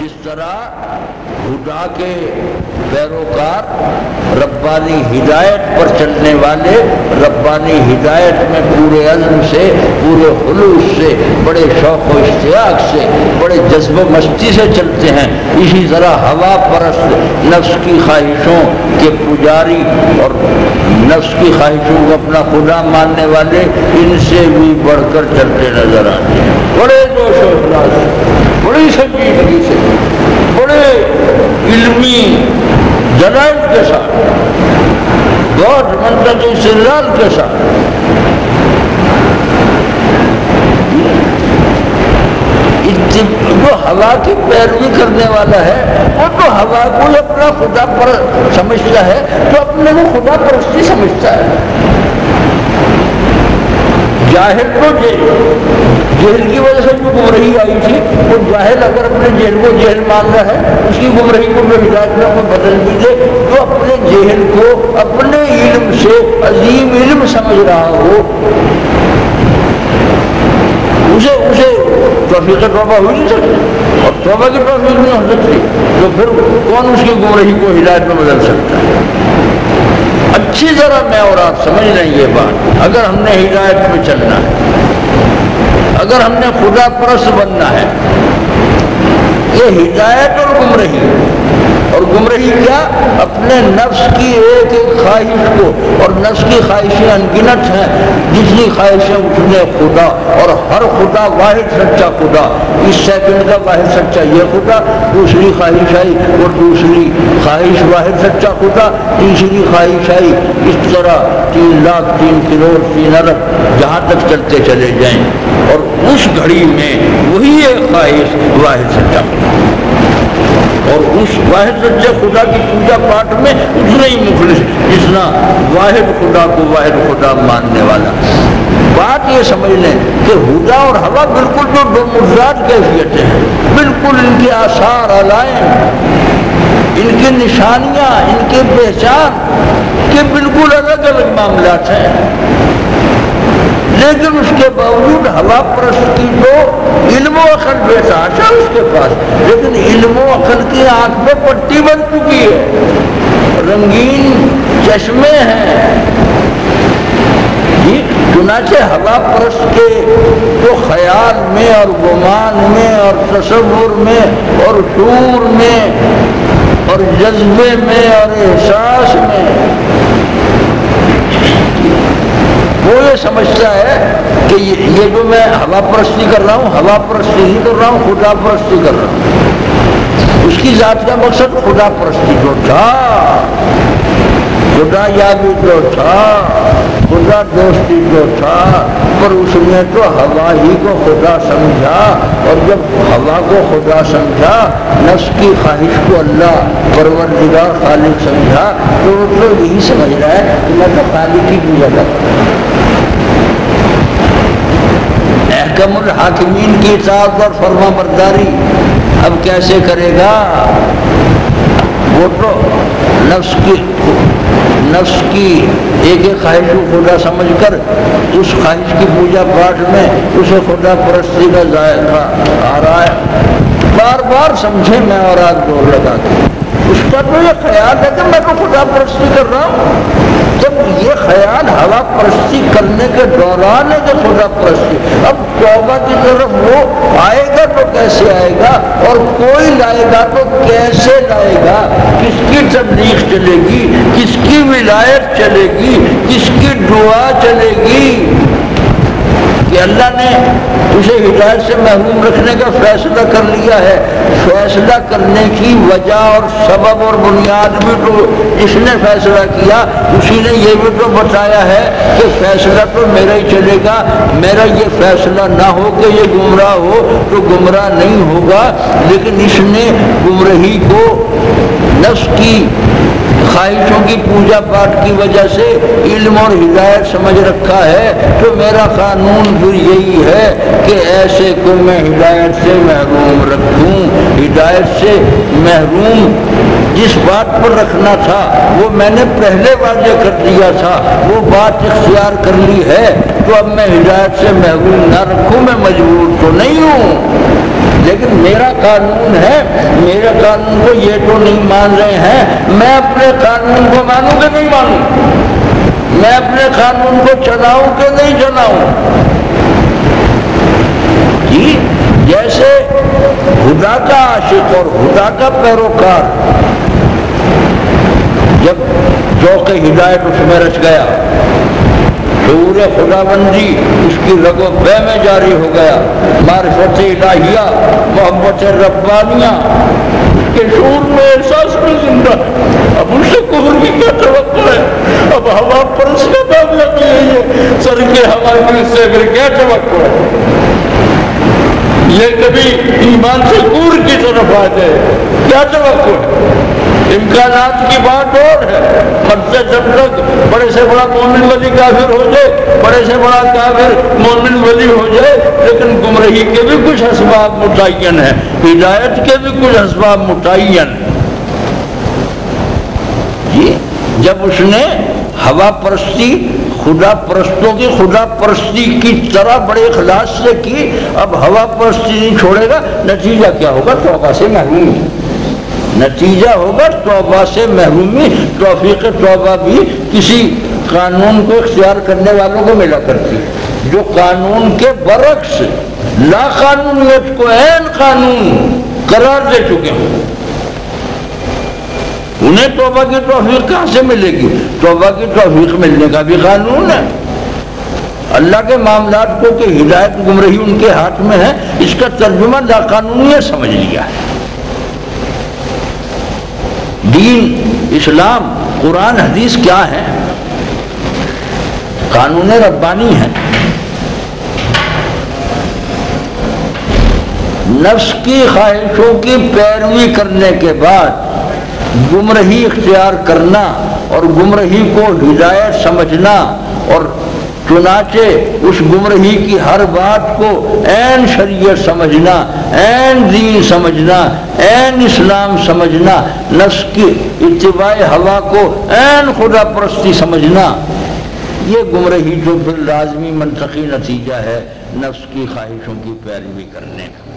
جس طرح خدا کے پیروکار ربانی ہدایت پر چلنے والے ربانی ہدایت میں پورے عزم سے، پورے خلوص سے، بڑے شوق و اشتیاق سے، بڑے جذب و مستی سے چلتے ہیں، اسی طرح ہوا پرست نفس کی خواہشوں کے پجاری اور نفس کی خواہشوں کو اپنا خدا ماننے والے ان سے بھی بڑھ کر چلتے نظر آتے ہیں، بڑے جوش و اخلاص سے، بڑی سنجیدگی سے، بڑے علمی دلائل کے ساتھ، بہت منطقی استدلال کے ساتھ۔ جو ہوا کی پیروی کرنے والا ہے وہ تو ہوا کو اپنا خدا پر سمجھتا ہے، تو اپنے کو خدا پرستی سمجھتا ہے۔ جاہل کو جہل کی وجہ سے جو گمراہی آئی تھی، وہ جاہل اگر اپنے جہل کو جہل مان رہا ہے، اس کی گمراہی کو میں ہدایت میں کوئی بدل دیجیے، جو اپنے جہل کو اپنے علم سے عظیم علم سمجھ رہا ہو، اسے توفیق توبہ ہو نہیں سکتی، اور توبہ کی توفیق نہیں ہو سکتی، تو پھر کون اس کی گمراہی کو ہدایت میں بدل سکتا ہے؟ اچھی طرح میں اور آپ سمجھ لیں یہ بات، اگر ہم نے ہدایت میں چلنا ہے، اگر ہم نے خدا پرست بننا ہے، یہ ہدایت اور گمراہی کیا؟ اپنے نفس کی ایک ایک خواہش کو، اور نفس کی خواہشیں انگنت ہیں، جتنی خواہشیں اتنے خدا، اور ہر خدا واحد سچا خدا، اس سیکنڈ کا واحد سچا یہ خدا، دوسری خواہش آئی اور دوسری خواہش واحد سچا خدا، تیسری خواہش آئی، اس طرح 3 لاکھ 3 کروڑ 3 ارب جہاں تک چلتے چلے جائیں، اور اس گھڑی میں وہی ایک خواہش واحد سچا خدا، اور اس واحد سچے خدا کی پوجا پاٹ میں اتنا ہی مخلص جتنا واحد خدا کو واحد خدا ماننے والا۔ بات یہ سمجھ لیں کہ ہدا اور ہوا بالکل جو دو مضاد کیفیتیں ہیں، بالکل ان کے آثار علائم، ان کی نشانیاں، ان کی پہچان کے بالکل الگ الگ معاملات ہیں، لیکن اس کے باوجود ہوا پرست کی تو علم و عقل بے تحاشا اس کے پاس، لیکن علم و عقل کی آنکھ پہ پٹی بن چکی ہے، رنگین چشمے ہیں جی۔ چنانچہ ہوا پرست کے تو خیال میں اور گمان میں اور تصور میں اور شعور میں اور جذبے میں اور احساس میں وہ یہ سمجھتا ہے کہ یہ جو میں ہوا پرستی کر رہا ہوں، ہوا پرستی نہیں کر رہا ہوں، خدا پرستی کر رہا ہوں۔ اس کی ذات کا مقصد خدا پرستی جو تھا، خدا یابی جو تھا، خدا دوستی جو تھا، پر اس نے تو ہوا ہی کو خدا سمجھا، اور جب ہوا کو خدا سمجھا، نفس کی خواہش کو اللہ پروردگار خالق سمجھا، تو وہ تو یہی سمجھ رہا ہے کہ میں تو خالق کی پوجا کرتا ہوں۔ احکم الحاکمین کی اطاعت اور فرما برداری اب کیسے کرے گا؟ وہ تو نفس کی ایک ایک خواہش کو خدا سمجھ کر اس خواہش کی پوجا پاٹ میں اسے خدا پرستی کا ذائقہ آ رہا ہے، بار بار سمجھے میں اور آج دور لگا کے، اس کا تو یہ خیال ہے کہ میں تو خدا پرستی کر رہا ہوں۔ جب یہ خیال ہوا پرستی کرنے کے دوران ہے کہ خدا پرستی، اب توبہ کی طرف وہ آئے گا تو کیسے آئے گا، اور کوئی لائے گا تو کیسے لائے گا، کس کی تبلیغ چلے گی، کس کی ولایت چلے گی، کس کی دعا چلے گی؟ کہ اللہ نے اسے ہدایت سے محروم رکھنے کا فیصلہ کر لیا ہے، فیصلہ کرنے کی وجہ اور سبب اور بنیاد بھی تو اس نے فیصلہ کیا، اسی نے یہ بھی تو بتایا ہے کہ فیصلہ تو میرا ہی چلے گا، میرا یہ فیصلہ نہ ہو کہ یہ گمراہ ہو تو گمراہ نہیں ہوگا، لیکن اس نے گمراہی کو نفس کی خواہشوں کی پوجا پاٹ کی وجہ سے علم اور ہدایت سمجھ رکھا ہے، تو میرا قانون پھر یہی ہے کہ ایسے کو میں ہدایت سے محروم رکھوں۔ ہدایت سے محروم جس بات پر رکھنا تھا وہ میں نے پہلے واضح کر دیا تھا، وہ بات اختیار کر لی ہے، تو اب میں ہدایت سے محروم نہ رکھوں، میں مجبور تو نہیں ہوں۔ لیکن میرا قانون ہے، میرے قانون کو یہ تو نہیں مان رہے ہیں، میں اپنے قانون کو مانوں کہ نہیں مانوں؟ میں اپنے قانون کو چلاؤں کہ نہیں چلاؤں؟ جی جیسے خدا کا عاشق اور خدا کا پیروکار جب ذوق ہدایت اس میں رچ گیا، شعور خدا بندی اس کی رگ و پے میں جاری ہو گیا، معرفت الہیہ، محبت ربانیہ اس کے شعور میں، احساس میں زندہ، اب اس سے کفر کی کیا توقع ہے؟ اب ہوا پرس کا معاملہ بھی یہی ہے، سر کے ہوا میں سے پھر کیا توقع ہے؟ یہ کبھی ایمان سے کور کی طرف آ جائے، کیا توقع ہے؟ امکانات کی بات اور ہے، مرتے جب تک بڑے سے بڑا مومن ولی کافر ہو جائے، بڑے سے بڑا کافر مومن ولی ہو جائے، لیکن گمراہی کے بھی کچھ اسباب متعین ہیں، ہدایت کے بھی کچھ اسباب متعین ہیں۔ جی جب اس نے ہوا پرستی خدا پرستوں کی خدا پرستی کی طرح بڑے اخلاص سے کی، اب ہوا پرستی نہیں چھوڑے گا، نتیجہ کیا ہوگا؟ توبہ سے محرومی، نتیجہ ہوگا توبہ سے محرومی۔ توفیق توبہ بھی کسی قانون کو اختیار کرنے والوں کو ملا کرتی ہے جو قانون کے برعکس لا قانونیت کو عین قانون قرار دے چکے ہیں، انہیں توبہ کی توفیق کہاں سے ملے گی؟ توبہ کی توفیق ملنے کا بھی قانون ہے۔ اللہ کے معاملات کو کہ ہدایت گمراہی ان کے ہاتھ میں ہے، اس کا ترجمہ لا قانونیت سمجھ لیا ہے۔ دین اسلام قرآن حدیث کیا ہے؟ قانون ربانی ہے۔ نفس کی خواہشوں کی پیروی کرنے کے بعد گمراہی اختیار کرنا اور گمراہی کو ہدایت سمجھنا، اور چنانچہ اس گمراہی کی ہر بات کو عین شریعت سمجھنا، عین دین سمجھنا، عین اسلام سمجھنا، نفس کی اتباع ہوا کو عین خدا پرستی سمجھنا، یہ گمراہی جو پھر لازمی منطقی نتیجہ ہے نفس کی خواہشوں کی پیروی کرنے کا۔